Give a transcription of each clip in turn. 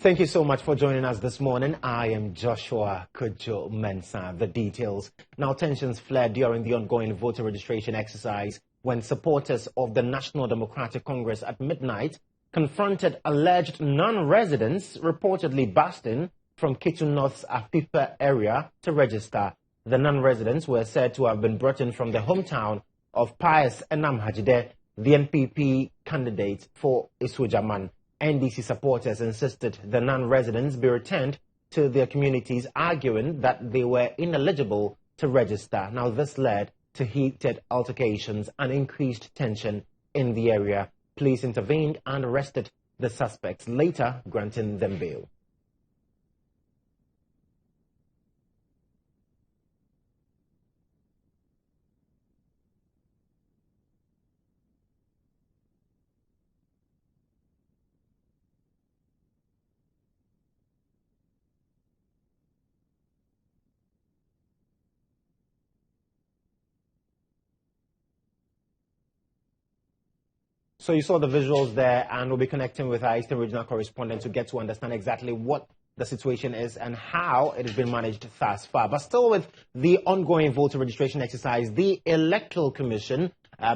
Thank you so much for joining us this morning. I am Joshua Kodjo Mensah. The details. Now, tensions flared during the ongoing voter registration exercise when supporters of the National Democratic Congress at midnight confronted alleged non-residents reportedly busting from Ketu North's Apipa area to register. The non-residents were said to have been brought in from the hometown of Pius Enam Hajide, the NPP candidate for Isujaman. NDC supporters insisted the non-residents be returned to their communities, arguing that they were ineligible to register. Now, this led to heated altercations and increased tension in the area. Police intervened and arrested the suspects, later granting them bail. So you saw the visuals there, and we'll be connecting with our Eastern Regional correspondent to get to understand exactly what the situation is and how it has been managed thus far. But still with the ongoing voter registration exercise, the Electoral Commission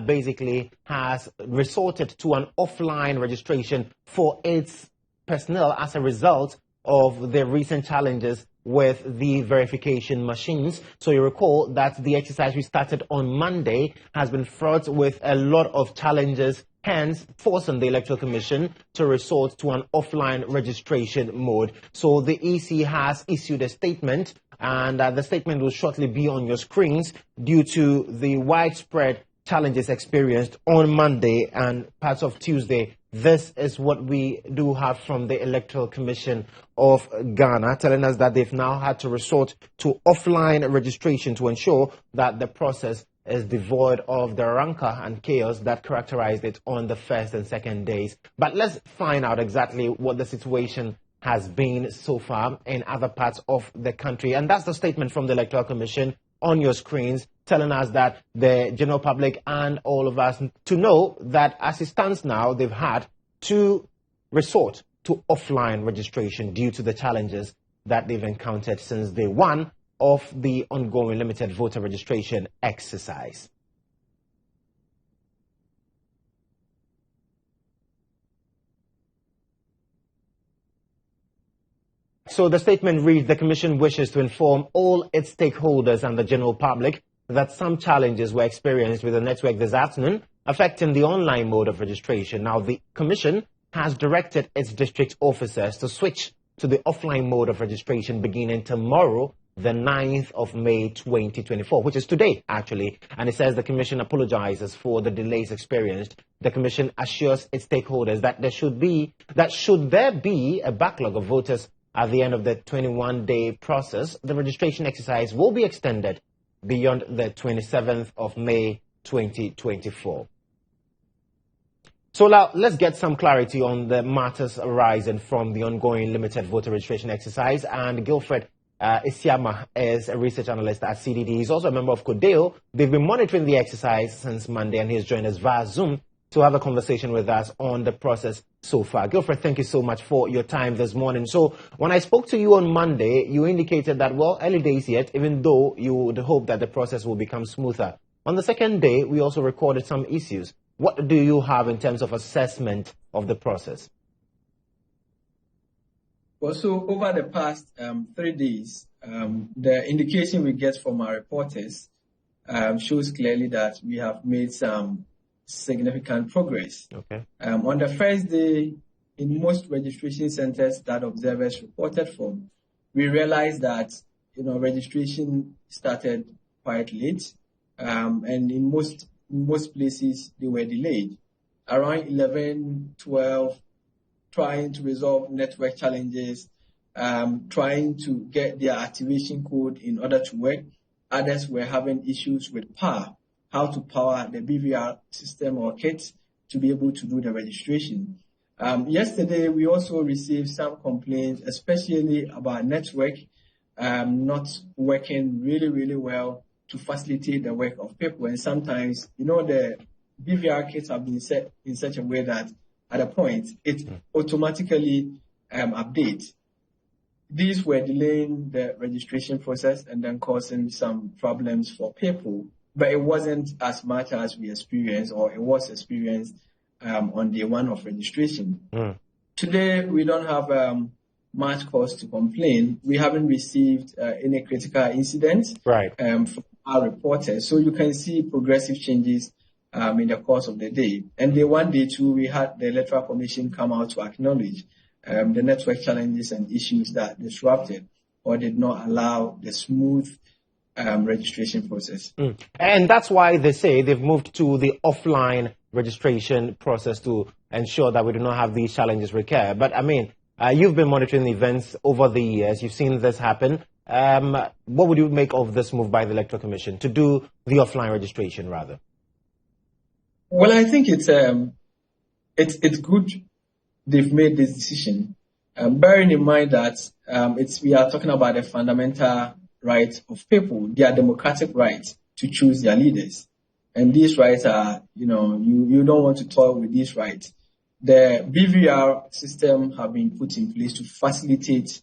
basically has resorted to an offline registration for its personnel as a result of the recent challenges with the verification machines. So you recall that the exercise we started on Monday has been fraught with a lot of challenges, hence forcing the Electoral Commission to resort to an offline registration mode. So the EC has issued a statement, and the statement will shortly be on your screens due to the widespread challenges experienced on Monday and parts of Tuesday. This is what we do have from the Electoral Commission of Ghana, telling us that they've now had to resort to offline registration to ensure that the process is devoid of the rancor and chaos that characterized it on the first and second days. But let's find out exactly what the situation has been so far in other parts of the country. And that's the statement from the Electoral Commission on your screens, telling us that the general public and all of us to know that as it stands now, they've had to resort to offline registration due to the challenges that they've encountered since day one of the ongoing limited voter registration exercise. So the statement reads, the Commission wishes to inform all its stakeholders and the general public that some challenges were experienced with the network this afternoon, affecting the online mode of registration. Now, the Commission has directed its district officers to switch to the offline mode of registration beginning tomorrow, the 9th of May 2024, which is today, actually. And it says the Commission apologizes for the delays experienced. The Commission assures its stakeholders that should there be a backlog of voters at the end of the 21-day process, the registration exercise will be extended beyond the 27th of May 2024. So now let's get some clarity on the matters arising from the ongoing limited voter registration exercise. And Gilfred Isiama is a research analyst at CDD. He's also a member of Kodjo. They've been monitoring the exercise since Monday, and he's joined us via Zoom to have a conversation with us on the process so far. Gilfred, thank you so much for your time this morning. So when I spoke to you on Monday, you indicated that, well, early days yet, even though you would hope that the process will become smoother. On the second day, we also recorded some issues. What do you have in terms of assessment of the process? Well, so over the past 3 days, the indication we get from our reporters shows clearly that we have made some significant progress. Okay. On the first day, in most registration centers that observers reported from, we realized that registration started quite late, and in most places they were delayed. Around 11, 12, trying to resolve network challenges, trying to get their activation code in order to work. Others were having issues with power, how to power the BVR system or kit to be able to do the registration. Yesterday, we also received some complaints, especially about network not working really well to facilitate the work of people. And sometimes, the BVR kits have been set in such a way that at a point, it automatically update. These were delaying the registration process and then causing some problems for people, but it wasn't as much as we experienced, or it was experienced on day one of registration. Today, we don't have much cause to complain. We haven't received any critical incidents from our reporters. So you can see progressive changes in the course of the day. And day one, day two, we had the Electoral Commission come out to acknowledge the network challenges and issues that disrupted or did not allow the smooth registration process. And that's why they say they've moved to the offline registration process to ensure that we do not have these challenges recur. But I mean, you've been monitoring the events over the years. You've seen this happen. What would you make of this move by the Electoral Commission to do the offline registration, rather? Well, I think it's good they've made this decision, bearing in mind that we are talking about a fundamental right of people, their democratic right to choose their leaders. And these rights are, you don't want to toy with these rights. The BVR system have been put in place to facilitate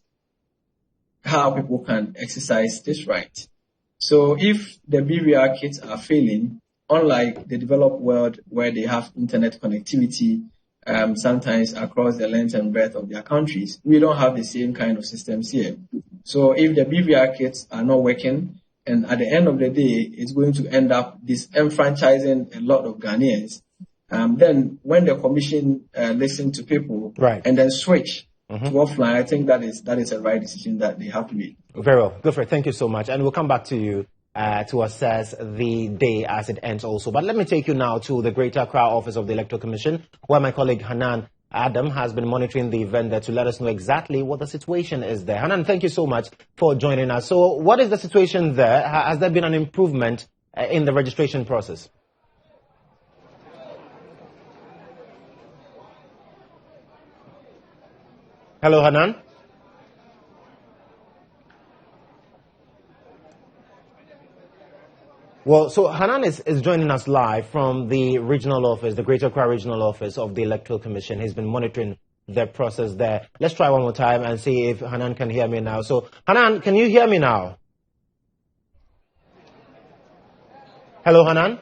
how people can exercise this right. So if the BVR kits are failing, unlike the developed world where they have internet connectivity, sometimes across the length and breadth of their countries, we don't have the same kind of systems here. So if the BVR kits are not working, and at the end of the day, it's going to end up disenfranchising a lot of Ghanaians, then when the commission listen to people and then switch to offline, I think that is a right decision that they have to make. Very well. Godfrey, thank you so much. And we'll come back to you to assess the day as it ends also. But let me take you now to the Greater Accra office of the Electoral Commission, where my colleague Hanan Adam has been monitoring the event there to let us know exactly what the situation is there. Hanan, thank you so much for joining us. So what is the situation there? Has there been an improvement in the registration process? Hello, Hanan. Well, so Hanan is joining us live from the regional office, the Greater Accra regional office of the Electoral Commission. He's been monitoring the process there. Let's try one more time and see if Hanan can hear me now. So, Hanan, can you hear me now? Hello, Hanan.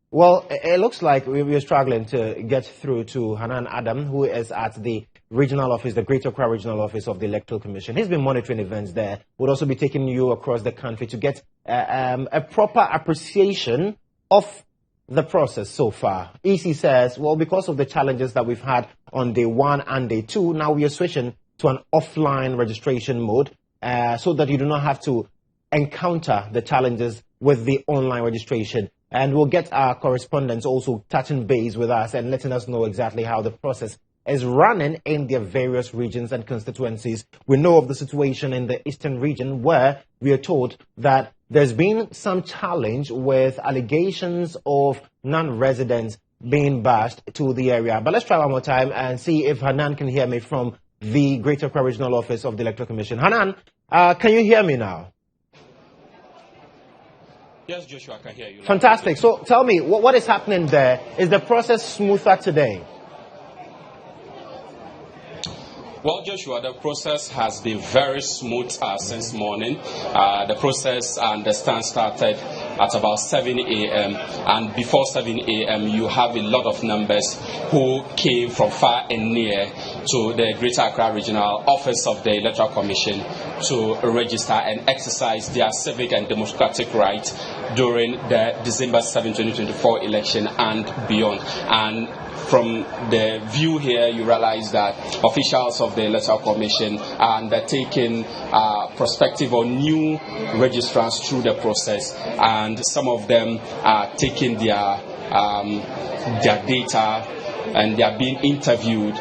Well, it looks like we're struggling to get through to Hanan Adam, who is at the regional office, the Greater Accra regional office of the Electoral Commission. He's been monitoring events there. We'll also be taking you across the country to get a proper appreciation of the process so far. EC says, well, because of the challenges that we've had on day one and day two, now we are switching to an offline registration mode so that you do not have to encounter the challenges with the online registration. And we'll get our correspondents also touching base with us and letting us know exactly how the process is running in their various regions and constituencies. We know of the situation in the eastern region where we are told that there's been some challenge with allegations of non-residents being bashed to the area. But let's try one more time and see if Hanan can hear me from the Greater Accra regional office of the Electoral Commission. Hanan, can you hear me now? Yes, Joshua, I can hear you. Fantastic. So tell me, what is happening there? Is the process smoother today? Well, Joshua, the process has been very smooth since morning. The process, I understand, started at about 7 a.m. And before 7 a.m., you have a lot of numbers who came from far and near to the Greater Accra Regional Office of the Electoral Commission to register and exercise their civic and democratic right during the December 7, 2024 election and beyond. And from the view here, you realize that officials of the Electoral Commission are undertaking prospective or new registrants through the process, and some of them are taking their data and they are being interviewed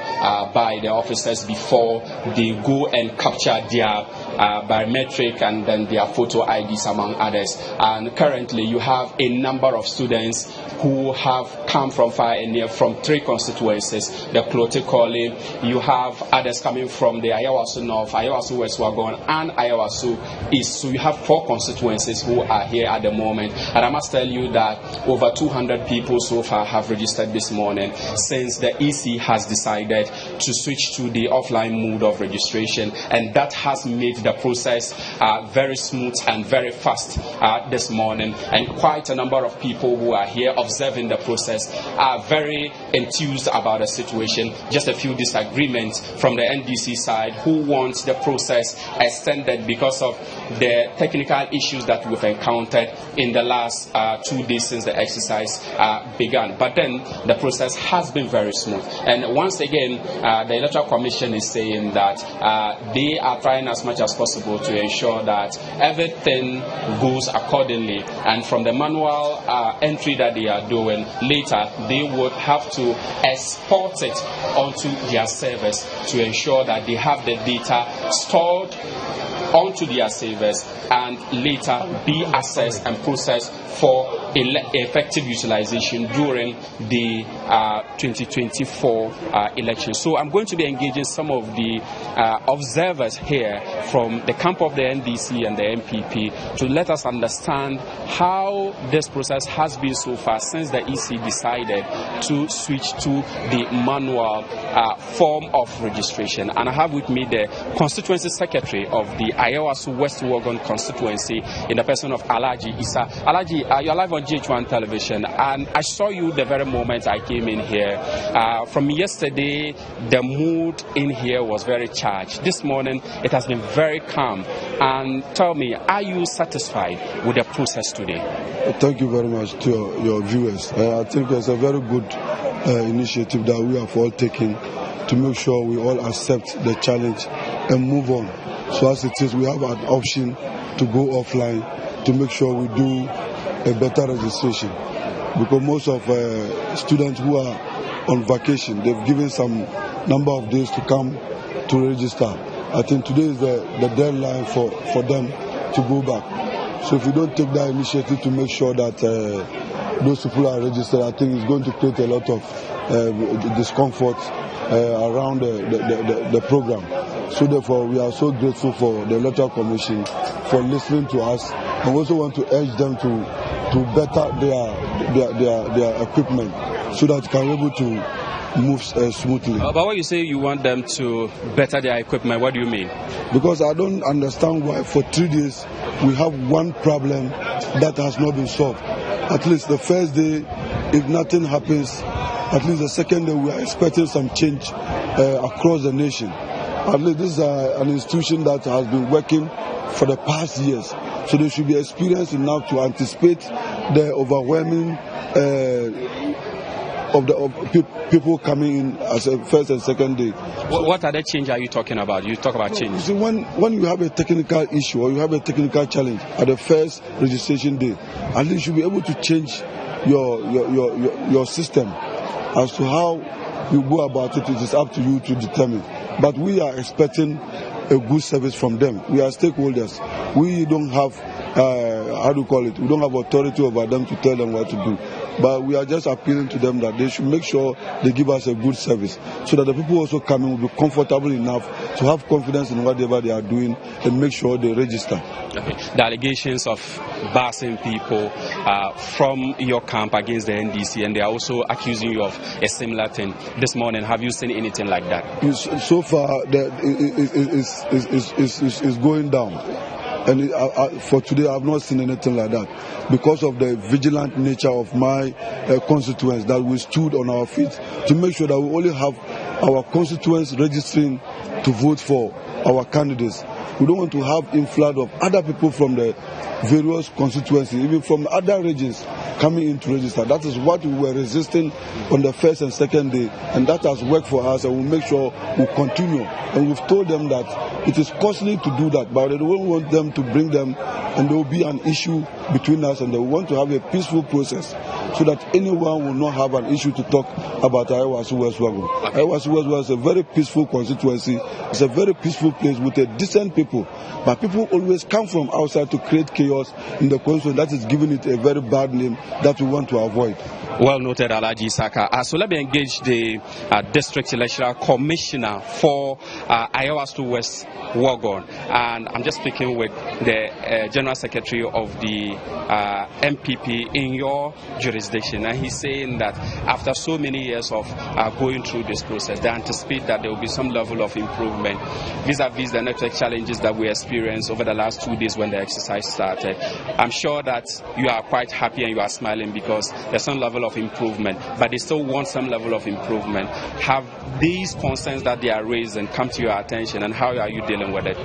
by the officers before they go and capture their biometric and then their photo IDs, among others. And currently, you have a number of students who have come from far and near from 3 constituencies, the Klote-Korle. You have others coming from the Ayawaso North, Ayawaso West Wagon, and Ayawaso East. So you have 4 constituencies who are here at the moment. And I must tell you that over 200 people so far have registered this morning, since the EC has decided to switch to the offline mode of registration. And that has made the process very smooth and very fast this morning. And quite a number of people who are here observing the process are very enthused about the situation. Just a few disagreements from the NDC side, who wants the process extended because of the technical issues that we've encountered in the last 2 days since the exercise began. But then the process has been very smooth. And once again, the Electoral Commission is saying that they are trying as much as possible to ensure that everything goes accordingly. And from the manual entry that they are doing, later they would have to export it onto their servers to ensure that they have the data stored onto their servers and later be assessed and processed for effective utilization during the 2024 election. So I'm going to be engaging some of the observers here from the camp of the NDC and the MPP to let us understand how this process has been so far since the EC decided to switch to the manual form of registration. And I have with me the constituency secretary of the Ayawaso West Wagon constituency in the person of Alhaji Issa. Alhaji, you're live on GHOne television, and I saw you the very moment I came in here. From yesterday, the mood in here was very charged. This morning, it has been very calm. And tell me, are you satisfied with the process today? Thank you very much to your viewers. I think it's a very good initiative that we have all taken to make sure we all accept the challenge and move on. So as it is, we have an option to go offline to make sure we do a better registration, because most of students who are on vacation, they've given some number of days to come to register. I think today is the deadline for them to go back. So if we don't take that initiative to make sure that those people are registered, I think it's going to create a lot of discomfort around the program. So therefore, we are so grateful for the Electoral Commission for listening to us, and we also want to urge them to better their equipment so that they can be able to move smoothly. But when you say you want them to better their equipment, what do you mean? Because I don't understand why for 3 days we have one problem that has not been solved. At least the first day, if nothing happens, at least the second day we are expecting some change across the nation. At least this is an institution that has been working for the past years. So they should be experienced enough to anticipate the overwhelming of people coming in as a first and second day. What other change are you talking about? You talk about change. You see, when you have a technical issue or you have a technical challenge at the first registration day, at least you should be able to change your system. As to how you go about it, it is up to you to determine. But we are expecting a good service from them. We are stakeholders. We don't have, we don't have authority over them to tell them what to do. But we are just appealing to them that they should make sure they give us a good service so that the people also coming will be comfortable enough to have confidence in whatever they are doing and make sure they register. Okay. The allegations of barring people from your camp against the NDC, and they are also accusing you of a similar thing. This morning, have you seen anything like that? So far, it's going down. And for today, I have not seen anything like that because of the vigilant nature of my constituents, that we stood on our feet to make sure that we only have our constituents registering to vote for our candidates. We don't want to have influx of other people from the various constituencies, even from other regions coming in to register. That is what we were resisting on the first and second day, and that has worked for us, and we'll make sure we continue. And we've told them that it is costly to do that, but we don't want them to bring them, and there will be an issue between us, and they want to have a peaceful process so that anyone will not have an issue to talk about Ayawasu West Wagon. Ayawasu West Wagon is a very peaceful constituency. It's a very peaceful place with a decent people, but people always come from outside to create chaos in the constituency. That is giving it a very bad name that we want to avoid. Well noted, Alhaji Saka. So let me engage the District Electoral Commissioner for Ayawasu West Wagon, and I'm just speaking with the General Secretary of the MPP in your jurisdiction, and he's saying that after so many years of going through this process, they anticipate that there will be some level of improvement vis-a-vis the network challenges that we experienced over the last 2 days when the exercise started. I'm sure that you are quite happy and you are smiling because there's some level of improvement, but they still want some level of improvement. Have these concerns that they are raising come to your attention, and how are you dealing with it?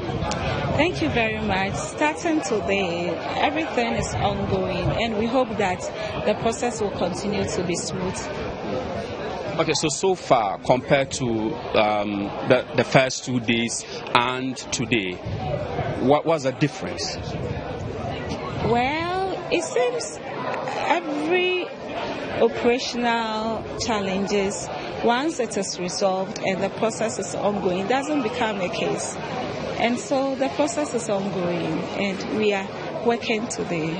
Thank you very much. Starting today, everything is ongoing, and we hope that the process will continue to be smooth. Okay, so far, compared to the first 2 days and today, what was the difference? Well, it seems every operational challenges, once it is resolved and the process is ongoing, doesn't become a case. And so the process is ongoing, and we are working today.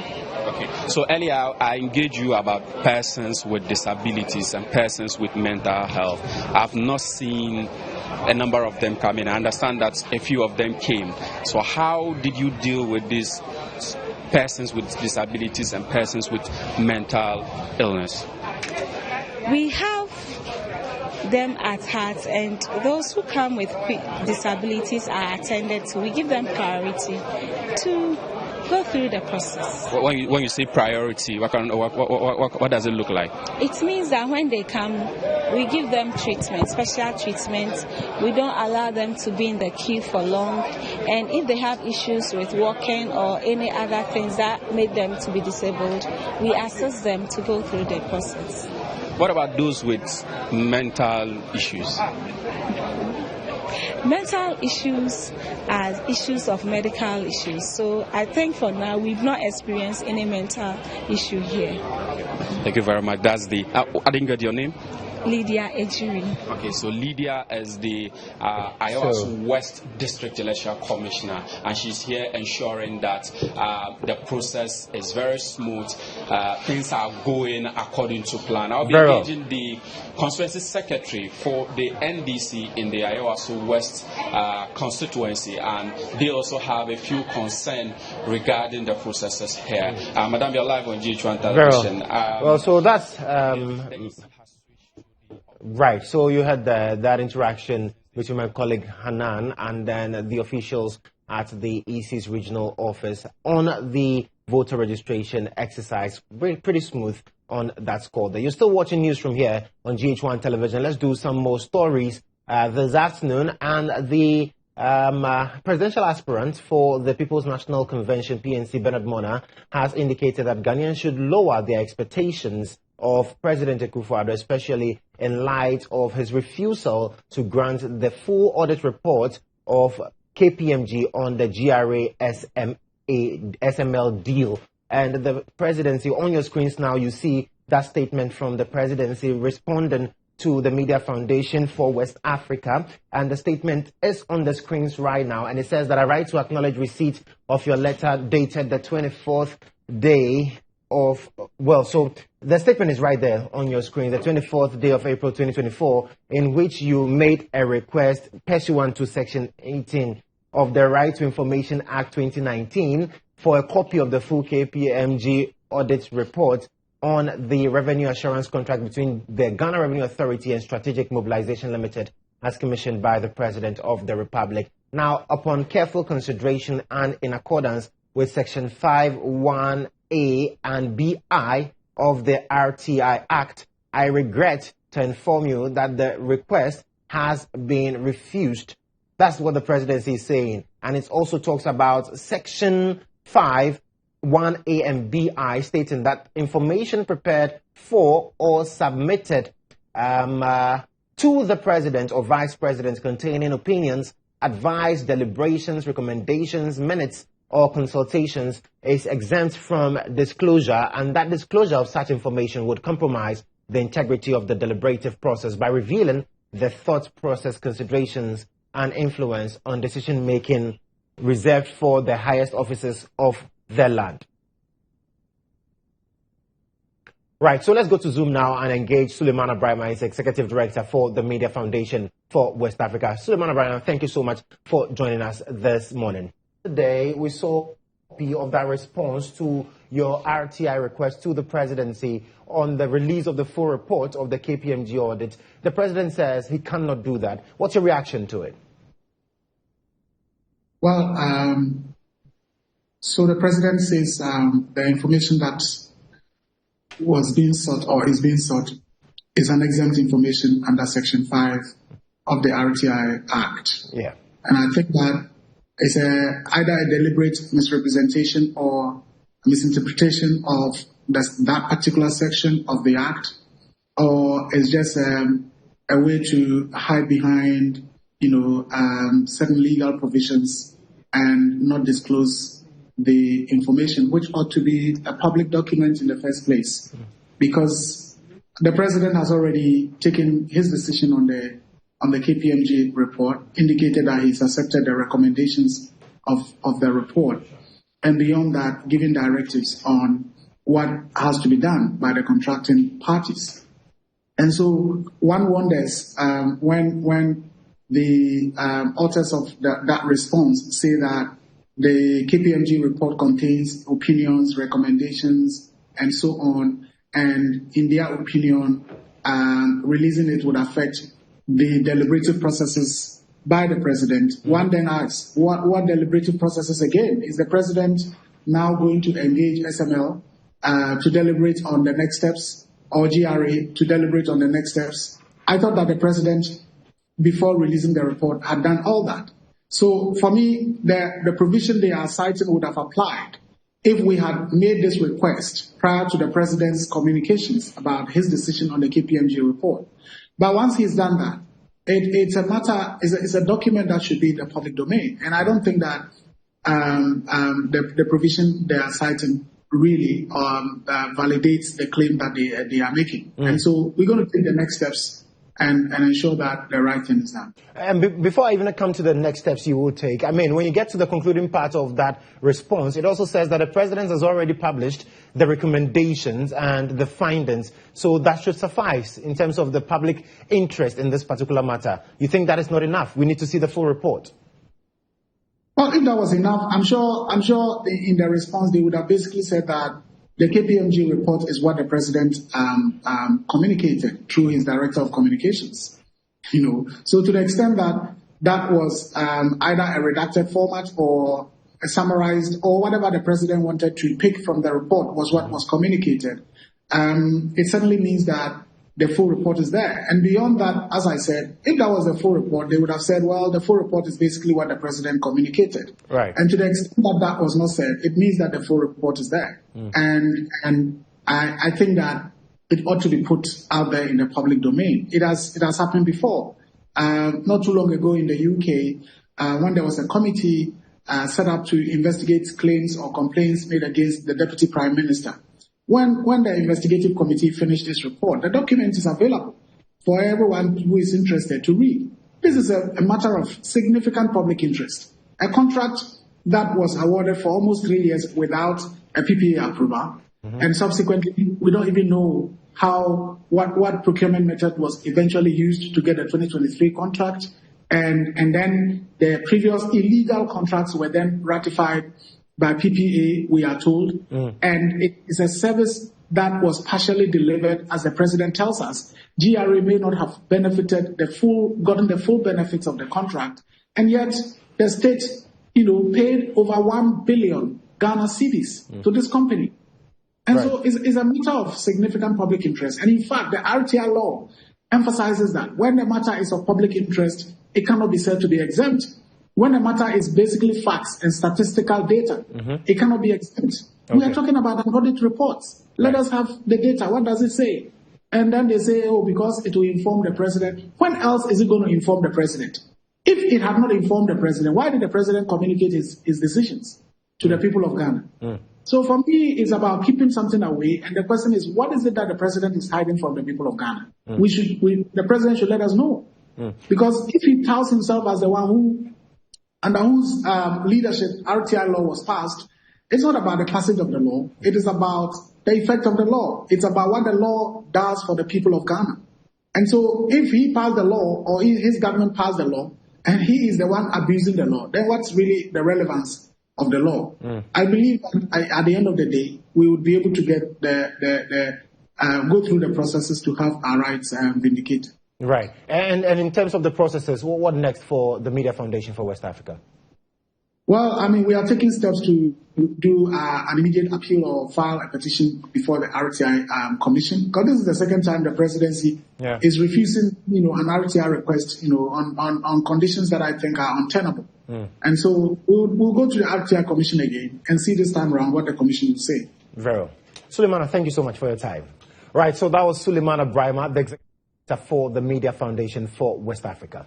Okay. So earlier I engaged you about persons with disabilities and persons with mental health. I've not seen a number of them come in. I understand that a few of them came. So how did you deal with these persons with disabilities and persons with mental illness? We have them at heart, and those who come with disabilities are attended to. We give them priority to go through the process. When you say priority, what does it look like? It means that when they come, we give them treatment, special treatment. We don't allow them to be in the queue for long. And if they have issues with walking or any other things that make them to be disabled, we assist them to go through the process. What about those with mental issues? Mental issues are issues of medical issues. So I think for now we've not experienced any mental issue here. Thank you very much. That's the. I didn't get your name. Lydia Ejiri. Okay, so Lydia is the Ayawasu West District Electoral Commissioner, and she's here ensuring that the process is very smooth. Things are going according to plan. I'll be engaging the Constituency Secretary for the NDC in the Ayawasu West constituency, and they also have a few concerns regarding the processes here. Madam, you're live on GHOne television. Well, so that's right. So you had that interaction between my colleague Hanan and then the officials at the EC's regional office on the voter registration exercise. Pretty smooth on that score there. You're still watching Newsroom here on GHOne television. Let's do some more stories this afternoon. And the presidential aspirant for the People's National Convention, PNC, Bernard Mona, has indicated that Ghanaians should lower their expectations of President Akufo-Addo, especially in light of his refusal to grant the full audit report of KPMG on the SML deal. And the presidency, on your screens now, you see that statement from the presidency responding to the Media Foundation for West Africa. And the statement is on the screens right now. And it says that I write to acknowledge receipt of your letter dated the 24th day of, well, so the statement is right there on your screen, the 24th day of April 2024, in which you made a request pursuant to Section 18 of the Right to Information Act 2019 for a copy of the full KPMG audit report on the revenue assurance contract between the Ghana Revenue Authority and Strategic Mobilization Limited, as commissioned by the President of the Republic. Now, upon careful consideration and in accordance with Section 5(1)(a) and (bi) of the RTI Act, I regret to inform you that the request has been refused. That's what the presidency is saying. And it also talks about Section 5 1A&BI, stating that information prepared for or submitted to the president or vice president containing opinions, advice, deliberations, recommendations, minutes, or consultations is exempt from disclosure, and that disclosure of such information would compromise the integrity of the deliberative process by revealing the thought process, considerations, and influence on decision-making reserved for the highest officers of the land. Right, so let's go to Zoom now and engage Suleiman Ibrahim, he's Executive Director for the Media Foundation for West Africa. Suleiman Ibrahim, thank you so much for joining us this morning. Today, we saw a copy of that response to your RTI request to the presidency on the release of the full report of the KPMG audit. The president says he cannot do that. What's your reaction to it? Well, so the president says the information that was being sought or is being sought is an exempt information under Section 5 of the RTI Act. Yeah. And I think that it's either a deliberate misrepresentation or a misinterpretation of that particular section of the Act, or it's just a way to hide behind, certain legal provisions and not disclose the information, which ought to be a public document in the first place, because the president has already taken his decision on the KPMG report, indicated that he's accepted the recommendations of the report, and beyond that, giving directives on what has to be done by the contracting parties. And so one wonders when the authors of that response say that the KPMG report contains opinions, recommendations, and so on, and in their opinion, releasing it would affect the deliberative processes by the president. One then asks, what deliberative processes again? Is the president now going to engage SML to deliberate on the next steps, or GRA to deliberate on the next steps? I thought that the president, before releasing the report, had done all that. So for me, the provision they are citing would have applied if we had made this request prior to the president's communications about his decision on the KPMG report. But once he's done that, it's a document that should be in the public domain. And I don't think that the provision they are citing really validates the claim that they are making. And so we're going to take the next steps and ensure that the right thing is done. And before I even come to the next steps you will take, I mean, when you get to the concluding part of that response, it also says that the president has already published the recommendations and the findings, so that should suffice in terms of the public interest in this particular matter. You think that is not enough? We need to see the full report. Well, if that was enough, I'm sure in the response they would have basically said that the KPMG report is what the president communicated through his director of communications. So to the extent that that was either a redacted format or a summarized or whatever the president wanted to pick from the report was what was communicated, it certainly means that the full report is there. And beyond that, as I said, if that was the full report, they would have said, well, the full report is basically what the president communicated. Right. And to the extent that that was not said, it means that the full report is there. And I think that it ought to be put out there in the public domain. It has happened before. Not too long ago in the UK, when there was a committee set up to investigate claims or complaints made against the Deputy Prime Minister. When the investigative committee finished this report, the document is available for everyone who is interested to read. This is a matter of significant public interest. A contract that was awarded for almost 3 years without a PPA approval, and subsequently we don't even know what procurement method was eventually used to get the 2023 contract, and then the previous illegal contracts were then ratified by PPA, we are told, and it is a service that was partially delivered, as the president tells us. GRA may not have gotten the full benefits of the contract, and yet the state, paid over 1 billion Ghana cedis to this company. And so it's a matter of significant public interest. And in fact, the RTI law emphasizes that when the matter is of public interest, it cannot be said to be exempt. When the matter is basically facts and statistical data, it cannot be exempt. We are talking about an audit report. Let us have the data. What does it say? And then they say, oh, because it will inform the president. When else is it going to inform the president? If it had not informed the president, why did the president communicate his decisions to the people of Ghana? So for me, it's about keeping something away. And the question is, what is it that the president is hiding from the people of Ghana? The president should let us know. Because if he touts himself as the one who, under whose leadership RTI law was passed, it's not about the passage of the law. It is about the effect of the law. It's about what the law does for the people of Ghana. And so if he passed the law, or his government passed the law, and he is the one abusing the law, then what's really the relevance of the law? I believe at the end of the day, we would be able to get go through the processes to have our rights vindicated. Right. And in terms of the processes, what next for the Media Foundation for West Africa? Well, I mean, we are taking steps to do an immediate appeal or file a petition before the RTI Commission, because this is the second time the presidency is refusing, an RTI request, on conditions that I think are untenable. And so we'll go to the RTI Commission again and see this time around what the Commission will say. Very well. Suleimana, thank you so much for your time. Right, so that was Suleimana Brahima, the executive for the Media Foundation for West Africa.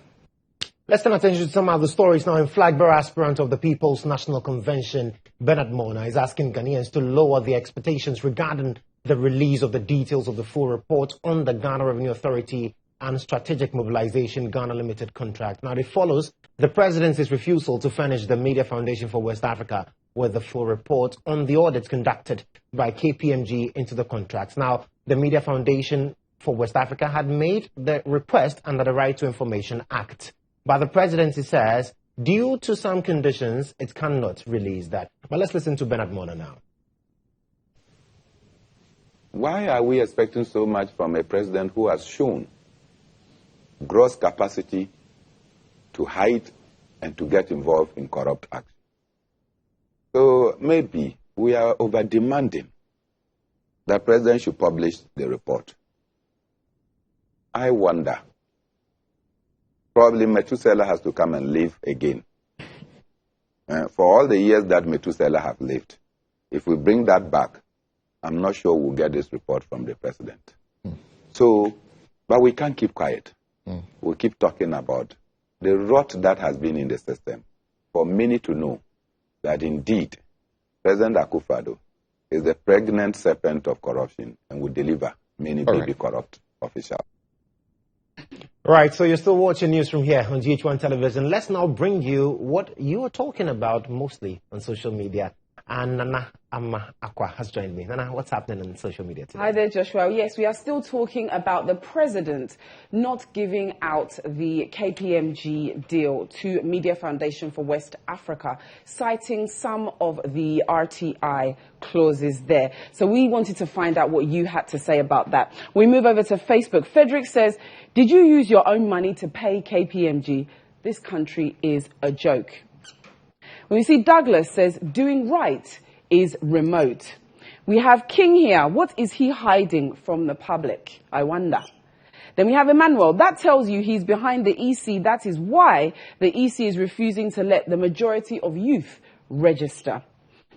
Let's turn attention to some of the stories now. In flag bearer aspirant of the People's National Convention, Bernard Mona, is asking Ghanaians to lower their expectations regarding the release of the details of the full report on the Ghana Revenue Authority and Strategic Mobilization Ghana Limited contract. Now, it follows the presidency's refusal to furnish the Media Foundation for West Africa with the full report on the audits conducted by KPMG into the contracts. Now, the Media Foundation for West Africa had made the request under the Right to Information Act. But the presidency says, due to some conditions, it cannot release that. But let's listen to Bernard Mona now. Why are we expecting so much from a president who has shown gross capacity to hide and to get involved in corrupt acts? So maybe we are over-demanding that the president should publish the report. I wonder. Probably Methuselah has to come and live again. For all the years that Methuselah have lived, if we bring that back, I'm not sure we'll get this report from the president. So, but we can't keep quiet. We'll keep talking about the rot that has been in the system for many to know that indeed President Akufo-Addo is the pregnant serpent of corruption and will deliver many baby corrupt officials. Right, so you're still watching Newsroom here on GHOne television. Let's now bring you what you are talking about mostly on social media. And Nana Akwa has joined me. Nana, what's happening on social media today? Hi there, Joshua. Yes, we are still talking about the president not giving out the KPMG deal to Media Foundation for West Africa, citing some of the RTI clauses there. So we wanted to find out what you had to say about that. We move over to Facebook. Frederick says, did you use your own money to pay KPMG? This country is a joke. When we see Douglas says, doing right is remote. We have King here. What is he hiding from the public? I wonder. Then we have Emmanuel. That tells you he's behind the EC. That is why the EC is refusing to let the majority of youth register.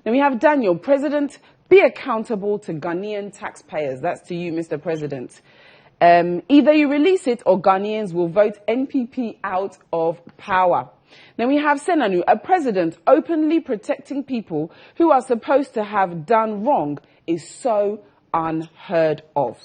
Then we have Daniel. President, be accountable to Ghanaian taxpayers. That's to you, Mr. President. Either you release it or Ghanaians will vote NPP out of power. Then we have Senanu, a president openly protecting people who are supposed to have done wrong is so unheard of.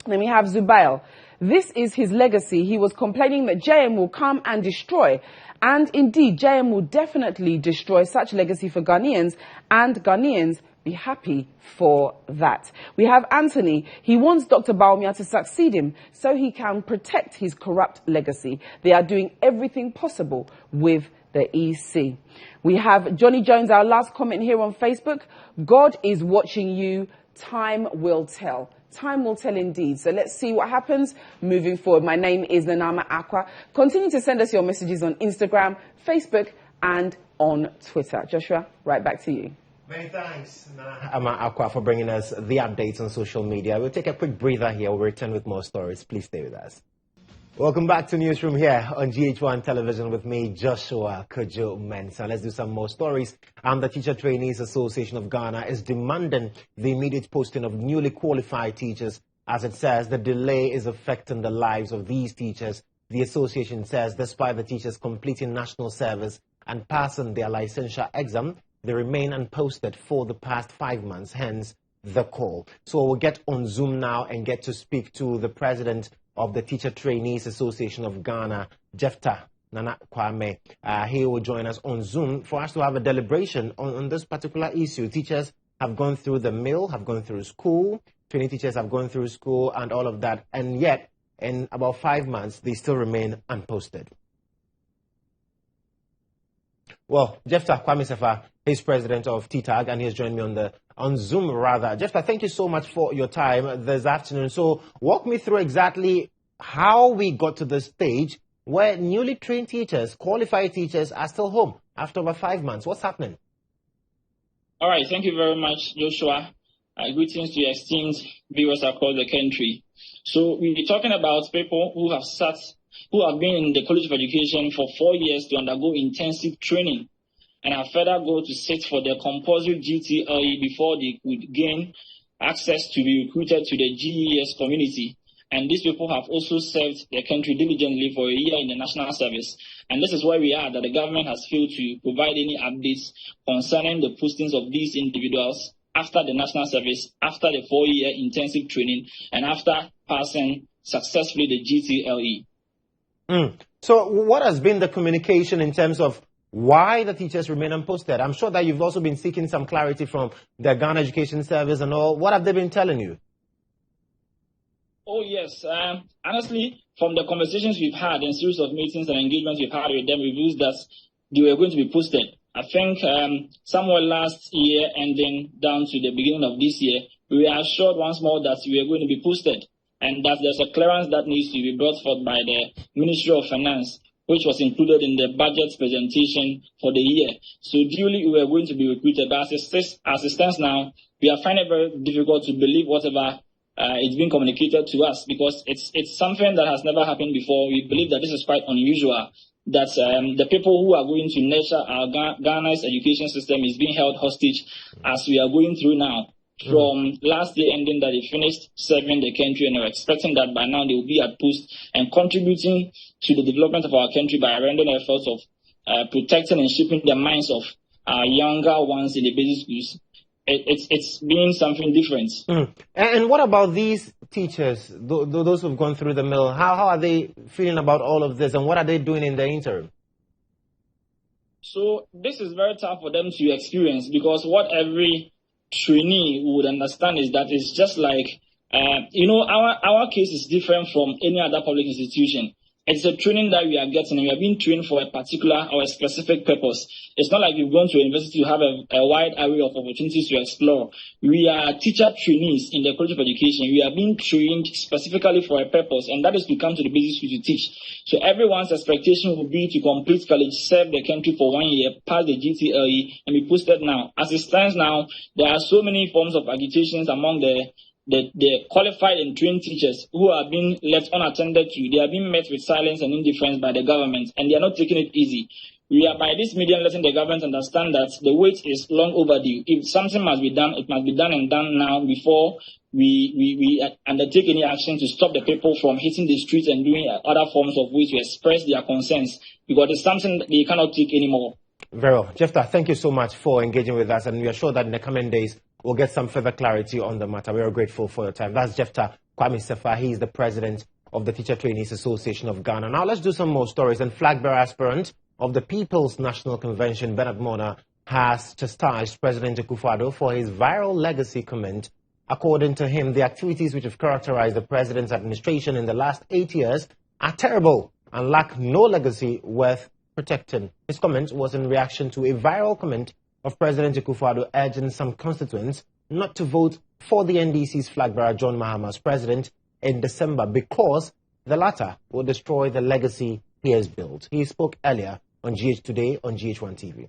Then we have Zubail. This is his legacy. He was complaining that JM will come and destroy. And indeed, JM will definitely destroy such legacy for Ghanaians, and Ghanaians be happy for that. We have Anthony. He wants Dr. Bawumia to succeed him so he can protect his corrupt legacy. They are doing everything possible with the EC. We have Johnny Jones, our last comment here on Facebook. God is watching you. Time will tell. Time will tell indeed. So let's see what happens moving forward. My name is Nanama Akwa. Continue to send us your messages on Instagram, Facebook, and on Twitter. Joshua, right back to you. Many thanks, Nanama Akwa, for bringing us the updates on social media. We'll take a quick breather here. We'll return with more stories. Please stay with us. Welcome back to Newsroom here on GHOne Television with me, Joshua Kodjo Mensah. Let's do some more stories. The Teacher Trainees Association of Ghana is demanding the immediate posting of newly qualified teachers. As it says, the delay is affecting the lives of these teachers. The association says despite the teachers completing national service and passing their licensure exam, they remain unposted for the past 5 months, hence the call. So we'll get on Zoom now and get to speak to the president of the Teacher Trainees Association of Ghana, Jephthah Nana Kwame. He will join us on Zoom for us to have a deliberation on this particular issue. Teachers have gone through the mill, have gone through school, training teachers have gone through school and all of that, and yet in about 5 months, they still remain unposted. Well, Jephthah Kwame Sefa is president of TTAG, and he has joined me on Zoom rather. Jephthah, thank you so much for your time this afternoon. So walk me through exactly how we got to this stage where newly trained teachers, qualified teachers, are still home after over 5 months. What's happening? All right, thank you very much, Joshua. Greetings to your esteemed viewers across the country. So we'll be talking about people who have been in the College of Education for 4 years to undergo intensive training and have further go to sit for the compulsory GTLE before they could gain access to be recruited to the GES community. And these people have also served their country diligently for a year in the national service. And this is where we are, that the government has failed to provide any updates concerning the postings of these individuals after the national service, after the 4-year intensive training, and after passing successfully the GTLE. So what has been the communication in terms of why the teachers remain unposted? I'm sure that you've also been seeking some clarity from the Ghana Education Service and all. What have they been telling you? Oh, yes. Honestly, from the conversations we've had and series of meetings and engagements we've had with them, reveals that they were going to be posted. I think somewhere last year and then down to the beginning of this year, we were assured once more that we are going to be posted and that there's a clearance that needs to be brought forth by the Ministry of Finance, which was included in the budget presentation for the year. So duly we were going to be recruited. But as it stands now, we are finding it very difficult to believe whatever it's been communicated to us, because it's something that has never happened before. We believe that this is quite unusual, that the people who are going to nurture our Ghana's education system is being held hostage as we are going through now. From last year ending that they finished serving the country, and they were expecting that by now they will be at post and contributing to the development of our country by rendering efforts of protecting and shaping the minds of our younger ones in the basic schools. It's been something different. And what about these teachers, those who've gone through the mill? How are they feeling about all of this, and what are they doing in the interim? So this is very tough for them to experience, because what every trainee would understand is that it's just like, our case is different from any other public institution. It's a training that we are getting, and we are being trained for a particular or a specific purpose. It's not like we've gone to a university to have a wide array of opportunities to explore. We are teacher trainees in the College of Education. We are being trained specifically for a purpose, and that is to come to the basic school to teach. So everyone's expectation would be to complete college, serve the country for 1 year, pass the GTLE, and be posted now. As it stands now, there are so many forms of agitations among the qualified and trained teachers who are being left unattended to. They are being met with silence and indifference by the government, and they are not taking it easy. We are, by this medium, letting the government understand that the wait is long overdue. If something must be done, it must be done and done now before we undertake any action to stop the people from hitting the streets and doing other forms of ways to express their concerns, because it's something that they cannot take anymore. Very well. Jephthah, thank you so much for engaging with us, and we are sure that in the coming days, we'll get some further clarity on the matter. We are grateful for your time. That's Jephthah Kwame Sefa. He is the president of the Teacher Trainees Association of Ghana. Now let's do some more stories. And flag bearer aspirant of the People's National Convention, Bernard Mona, has chastised President Akufo-Addo for his viral legacy comment. According to him, the activities which have characterized the president's administration in the last 8 years are terrible and lack no legacy worth protecting. His comment was in reaction to a viral comment of President Akufo-Addo urging some constituents not to vote for the NDC's flag bearer John Mahama as president in December because the latter will destroy the legacy he has built. He spoke earlier on GH Today on GHOne TV.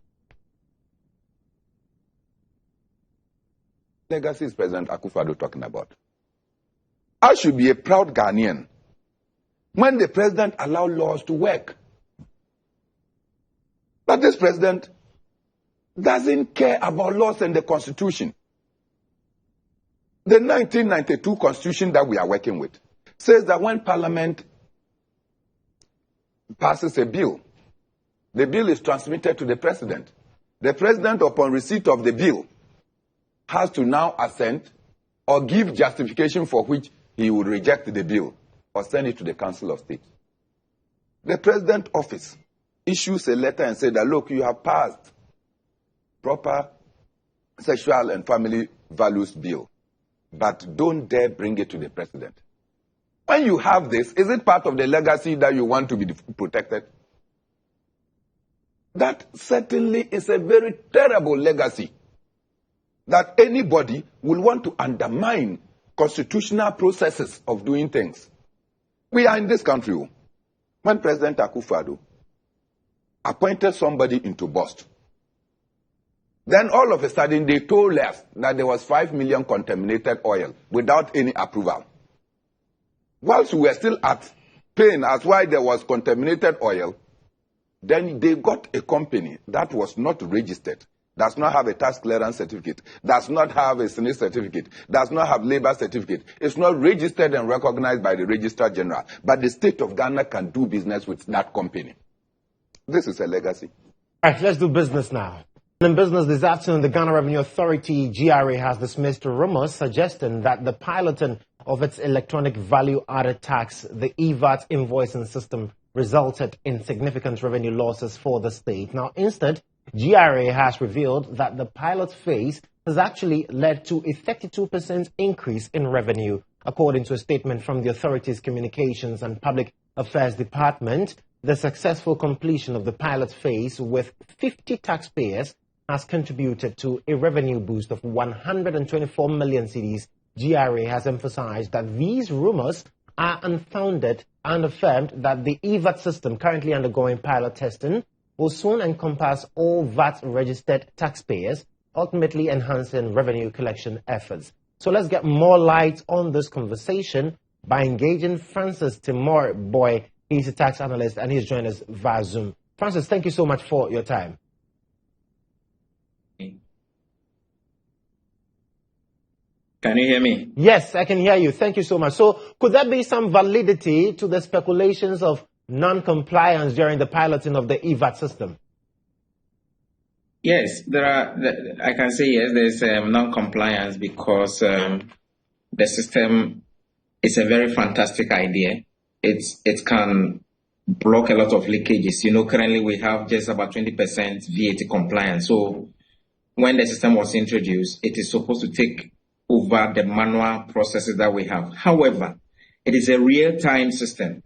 Legacy is President Akufo-Addo talking about. I should be a proud Ghanaian when the president allowed laws to work. But this president doesn't care about laws and the Constitution. The 1992 Constitution that we are working with says that when Parliament passes a bill, the bill is transmitted to the president. The president, upon receipt of the bill, has to now assent or give justification for which he would reject the bill or send it to the Council of State. The president's office issues a letter and says that, look, you have passed proper sexual and family values bill, but don't dare bring it to the president. When you have this, is it part of the legacy that you want to be protected? That certainly is a very terrible legacy, that anybody will want to undermine constitutional processes of doing things. We are in this country. When President Akufo-Addo appointed somebody into Bust, then all of a sudden they told us that there was 5 million contaminated oil without any approval. Whilst we were still at pain as why there was contaminated oil, then they got a company that was not registered, does not have a tax clearance certificate, does not have a SNIS certificate, does not have labor certificate. It's not registered and recognized by the Registrar General, but the state of Ghana can do business with that company. This is a legacy. All right, let's do business now. In business this afternoon, the Ghana Revenue Authority, GRA, has dismissed rumors suggesting that the piloting of its electronic value-added tax, the EVAT invoicing system, resulted in significant revenue losses for the state. Now, instead, GRA has revealed that the pilot phase has actually led to a 32% increase in revenue. According to a statement from the authority's Communications and Public Affairs Department, the successful completion of the pilot phase with 50 taxpayers has contributed to a revenue boost of 124 million cedis. GRA has emphasized that these rumors are unfounded and affirmed that the EVAT system currently undergoing pilot testing will soon encompass all VAT-registered taxpayers, ultimately enhancing revenue collection efforts. So let's get more light on this conversation by engaging Francis Timor Boy. He's a tax analyst and he's joined us via Zoom. Francis, thank you so much for your time. Can you hear me? Yes, I can hear you. Thank you so much. So could there be some validity to the speculations of non-compliance during the piloting of the EVAT system? Yes, I can say yes, there's non-compliance because the system is a very fantastic idea. It can block a lot of leakages. You know, currently we have just about 20% VAT compliance. So when the system was introduced, it is supposed to take over the manual processes that we have. However, it is a real-time system.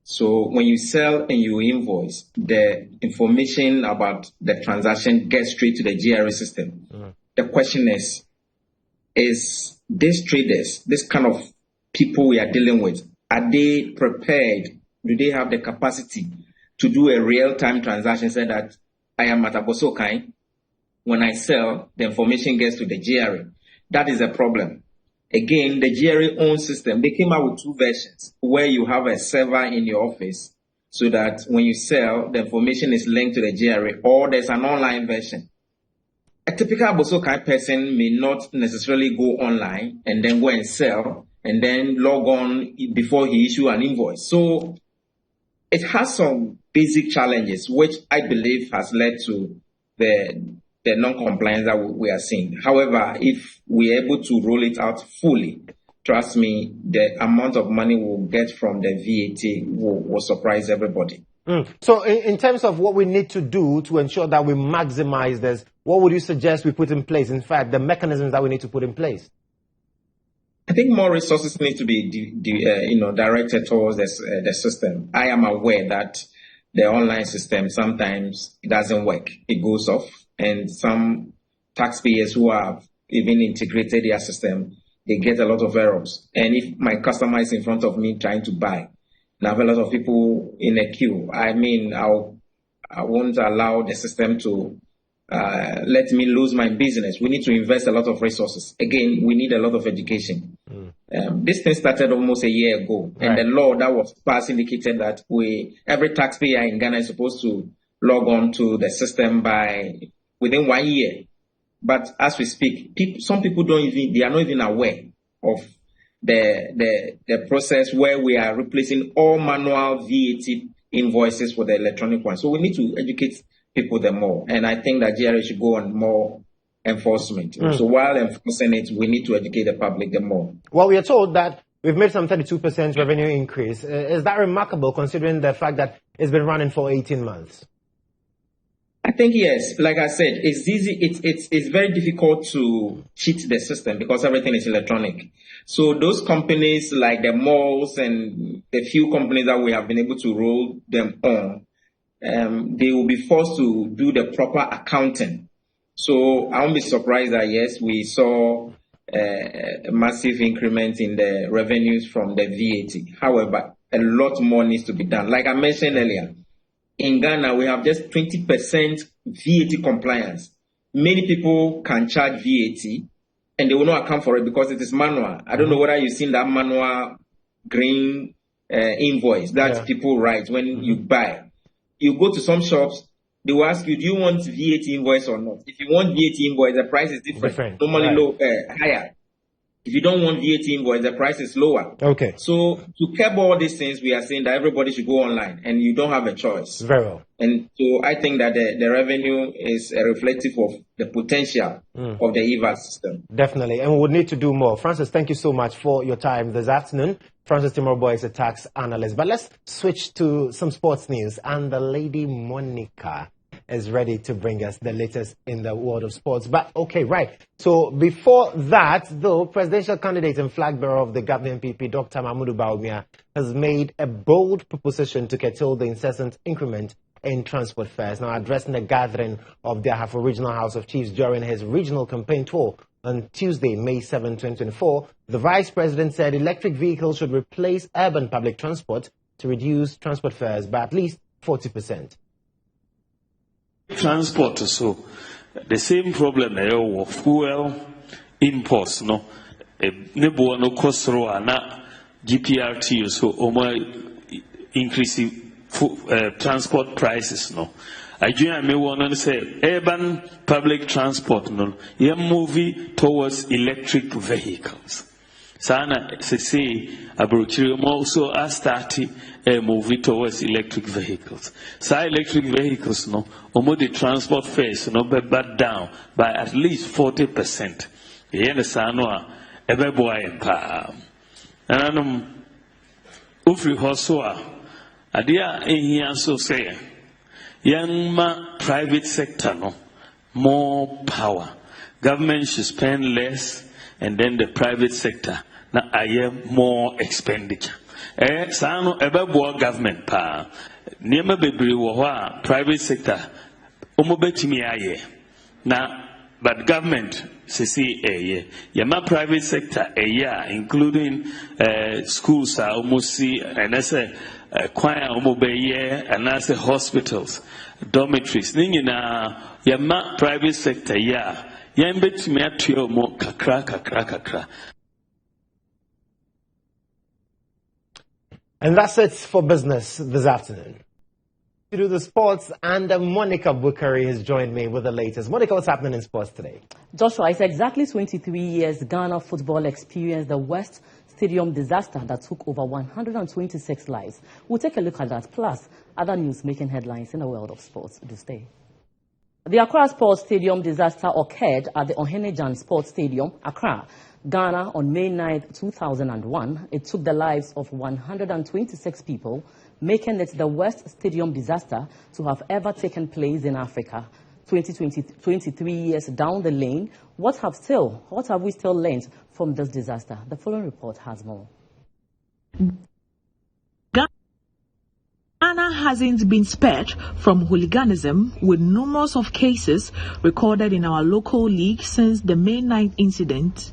So when you sell and you invoice, the information about the transaction gets straight to the GRA system. The question is these traders, this kind of people we are dealing with, are they prepared? Do they have the capacity to do a real-time transaction so that I am at Abosokai? When I sell, the information gets to the GRA. That is a problem. Again, the GRA own system, they came out with 2 versions where you have a server in your office so that when you sell, the information is linked to the GRA, or there's an online version. A typical Abosokai person may not necessarily go online and then go and sell and then log on before he issue an invoice. So it has some basic challenges, which I believe has led to the non-compliance that we are seeing. However, if we're able to roll it out fully, trust me, the amount of money we'll get from the VAT will surprise everybody. So in terms of what we need to do to ensure that we maximize this, what would you suggest we put in place? In fact, the mechanisms that we need to put in place? I think more resources need to be directed towards the system. I am aware that the online system sometimes it doesn't work. It goes off. And some taxpayers who have even integrated their system, they get a lot of errors. And if my customer is in front of me trying to buy, and I have a lot of people in a queue, I won't allow the system to let me lose my business. We need to invest a lot of resources. Again, we need a lot of education. This thing started almost a year ago, and the law that was passed indicated that every taxpayer in Ghana is supposed to log on to the system within 1 year. But as we speak, some people they are not even aware of the process where we are replacing all manual VAT invoices with the electronic one. So we need to educate people the more, and I think that GRA should go on more enforcement. So while enforcing it, we need to educate the public the more. Well, we are told that we've made some 32% revenue increase. Is that remarkable considering the fact that it's been running for 18 months? I think yes. Like I said, it's easy. It's very difficult to cheat the system because everything is electronic. So those companies like the malls and the few companies that we have been able to roll them on, they will be forced to do the proper accounting. So I won't be surprised that yes, we saw a massive increment in the revenues from the VAT. However, a lot more needs to be done. Like I mentioned earlier, in Ghana, we have just 20% VAT compliance. Many people can charge VAT and they will not account for it because it is manual. I don't know whether you've seen that manual green invoice that people write when you buy. You go to some shops, they will ask you, do you want VAT invoice or not? If you want VAT invoice, the price is different. Normally higher. If you don't want VAT invoice, the price is lower. Okay. So to curb all these things, we are saying that everybody should go online and you don't have a choice. Very well. And so I think that the revenue is reflective of the potential of the EVAT system. Definitely. And we would need to do more. Francis, thank you so much for your time this afternoon. Francis Timorboy is a tax analyst. But let's switch to some sports news. And the lady Monica is ready to bring us the latest in the world of sports. But okay, right. So before that, though, presidential candidate and flag bearer of the governing NPP, Dr. Mahmoud Bawumia, has made a bold proposition to curtail the incessant increment in transport fares. Now, addressing the gathering of the Ahafo Regional House of Chiefs during his regional campaign tour on Tuesday, May 7, 2024, the vice president said electric vehicles should replace urban public transport to reduce transport fares by at least 40%. Transport, so the same problem of fuel imports, no, nebo no kosro na GPRT, so increasing transport prices, no. I may want to say urban public transport, no, you're moving towards electric vehicles. Sana say Abrochirium also are starting a movie towards electric vehicles. So electric vehicles no the transport fares no be back down by at least 40%. Yen sanwa ebe boy empa. Nanum ufri hosoa adia ehia so say young private sector no more power. Government should spend less and then the private sector na aye more expenditure. Sano ebebo government pa niema bebre wo ho a private sector omobetimi aye na but government sisi yema private sector including schools are almost and as a choir omobeye and as hospitals dormitories ningina yema private sector yembetimi atuo mo kakra. And that's it for business this afternoon. To do the sports, and Monica Bukari has joined me with the latest. Monica, what's happening in sports today? Joshua, it's exactly 23 years Ghana football experienced the West Stadium disaster that took over 126 lives. We'll take a look at that, plus other news making headlines in the world of sports. Do stay. The Accra Sports Stadium disaster occurred at the Ohenejan Sports Stadium, Accra, Ghana on May 9, 2001. It took the lives of 126 people, making it the worst stadium disaster to have ever taken place in Africa. 23 years down the lane, what have we still learned from this disaster? The following report has more. Ghana hasn't been spared from hooliganism, with numerous of cases recorded in our local league since the May 9th incident.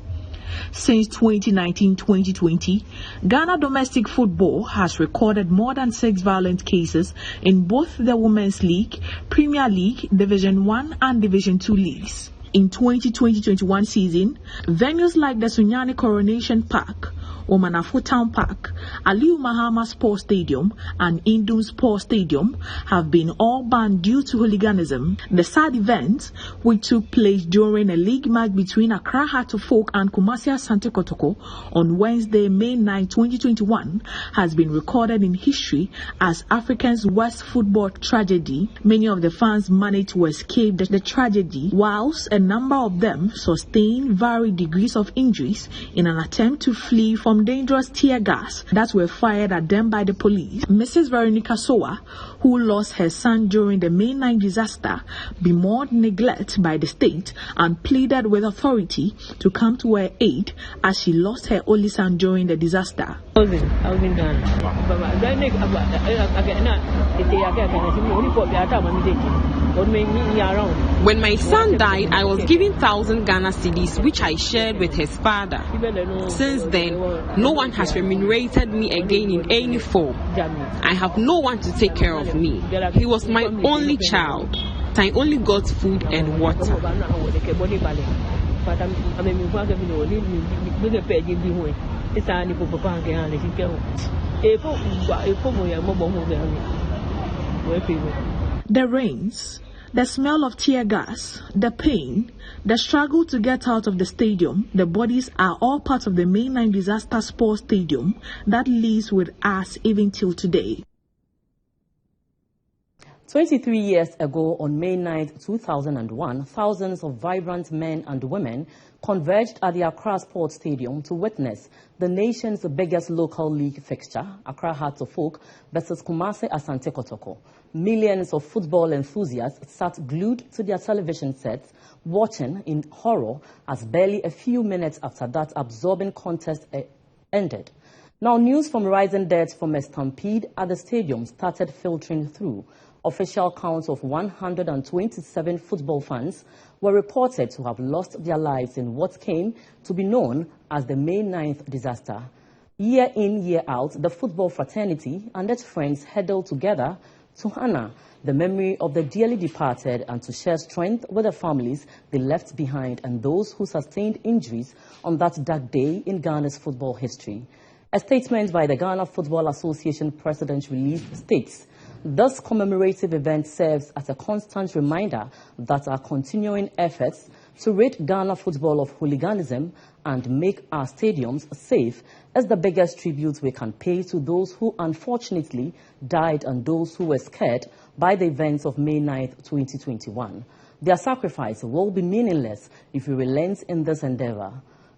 Since 2019-2020, Ghana domestic football has recorded more than 6 violent cases in both the Women's League, Premier League, Division 1 and Division 2 leagues. In 2020-21 season, venues like the Sunyani Coronation Park, Omanafo Town Park, Aliu Mahama Sports Stadium, and Indum Sports Stadium have been all banned due to hooliganism. The sad event, which took place during a league match between Accra Heart of Oak and Kumasi Asante Kotoko on Wednesday, May 9, 2021, has been recorded in history as Africa's worst football tragedy. Many of the fans managed to escape the tragedy, whilst a number of them sustained varied degrees of injuries in an attempt to flee from dangerous tear gas that were fired at them by the police. Mrs. Veronica Sowa, who lost her son during the May 9 disaster, bemoaned neglect by the state and pleaded with authority to come to her aid as she lost her only son during the disaster. When my son died, I was given 1,000 Ghana cedis, which I shared with his father. Since then, no one has remunerated me again in any form. I have no one to take care of me. He was my only child. I only got food and water. The rains, the smell of tear gas, the pain, the struggle to get out of the stadium, the bodies are all part of the May 9 disaster sports stadium that lives with us even till today. 23 years ago, on May 9, 2001, thousands of vibrant men and women converged at the Accra Sports Stadium to witness the nation's biggest local league fixture, Accra Heart of Oak versus Kumasi Asante Kotoko. Millions of football enthusiasts sat glued to their television sets, watching in horror as barely a few minutes after that absorbing contest ended. Now, news from rising deaths from a stampede at the stadium started filtering through. Official counts of 127 football fans were reported to have lost their lives in what came to be known as the May 9th disaster. Year in, year out, the football fraternity and its friends huddled together to honor the memory of the dearly departed and to share strength with the families they left behind and those who sustained injuries on that dark day in Ghana's football history. A statement by the Ghana Football Association president released states, "This commemorative event serves as a constant reminder that our continuing efforts to rid Ghana football of hooliganism and make our stadiums safe is the biggest tribute we can pay to those who unfortunately died and those who were scared by the events of May 9, 2021. Their sacrifice will be meaningless if we relent in this endeavor.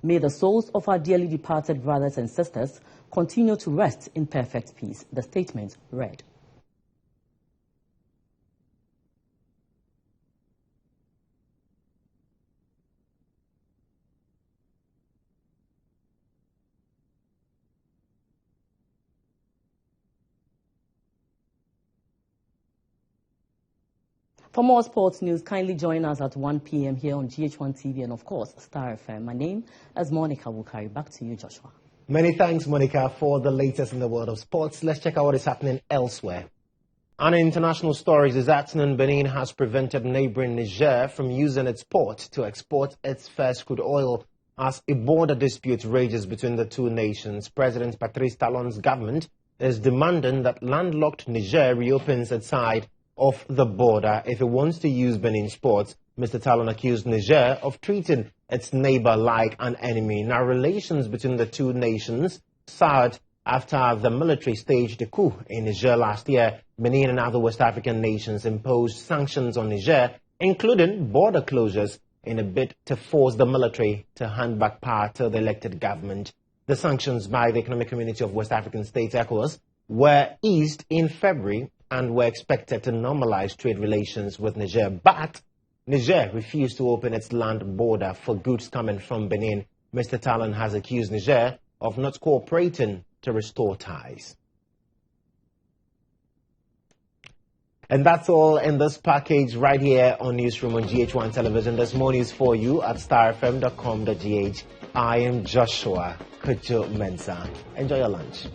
May the souls of our dearly departed brothers and sisters continue to rest in perfect peace," the statement read. For more sports news, kindly join us at 1 p.m. here on GH1 TV and, of course, Star FM. My name is Monica Wukari. Back to you, Joshua. Many thanks, Monica, for the latest in the world of sports. Let's check out what is happening elsewhere. On international stories, this afternoon, Benin has prevented neighboring Niger from using its port to export its first crude oil as a border dispute rages between the two nations. President Patrice Talon's government is demanding that landlocked Niger reopens its side of the border if it wants to use Benin's ports. Mr. Talon accused Niger of treating its neighbor like an enemy. Now, relations between the two nations soured after the military staged a coup in Niger last year. Benin and other West African nations imposed sanctions on Niger, including border closures, in a bid to force the military to hand back power to the elected government. The sanctions by the Economic Community of West African States, ECOWAS, were eased in February and were expected to normalize trade relations with Niger. But Niger refused to open its land border for goods coming from Benin. Mr. Talon has accused Niger of not cooperating to restore ties. And that's all in this package right here on Newsroom on GH1 Television. There's more news for you at starfm.com.gh. I am Joshua Kodjo Mensah. Enjoy your lunch.